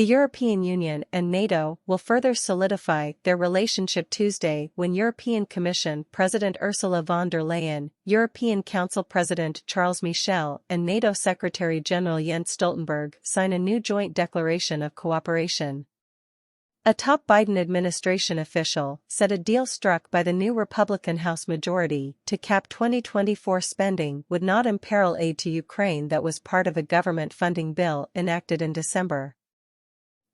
The European Union and NATO will further solidify their relationship Tuesday when European Commission President Ursula von der Leyen, European Council President Charles Michel and NATO Secretary-General Jens Stoltenberg sign a new joint declaration of cooperation. A top Biden administration official said a deal struck by the new Republican House majority to cap 2024 spending would not imperil aid to Ukraine that was part of a government funding bill enacted in December.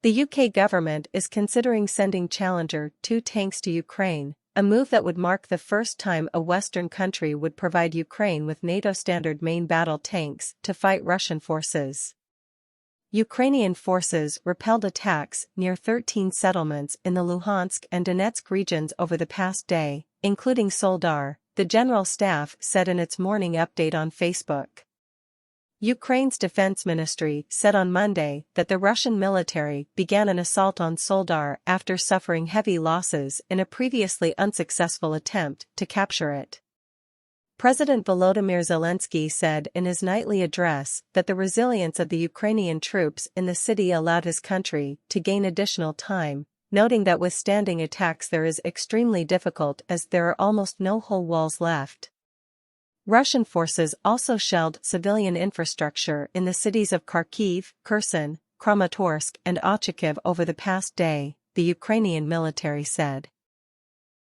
The UK government is considering sending Challenger 2 tanks to Ukraine, a move that would mark the first time a Western country would provide Ukraine with NATO-standard main battle tanks to fight Russian forces. Ukrainian forces repelled attacks near 13 settlements in the Luhansk and Donetsk regions over the past day, including Soledar, the General Staff said in its morning update on Facebook. Ukraine's defense ministry said on Monday that the Russian military began an assault on Soledar after suffering heavy losses in a previously unsuccessful attempt to capture it. President Volodymyr Zelensky said in his nightly address that the resilience of the Ukrainian troops in the city allowed his country to gain additional time, noting that withstanding attacks there is extremely difficult as there are almost no whole walls left. Russian forces also shelled civilian infrastructure in the cities of Kharkiv, Kherson, Kramatorsk and Ochakiv over the past day, the Ukrainian military said.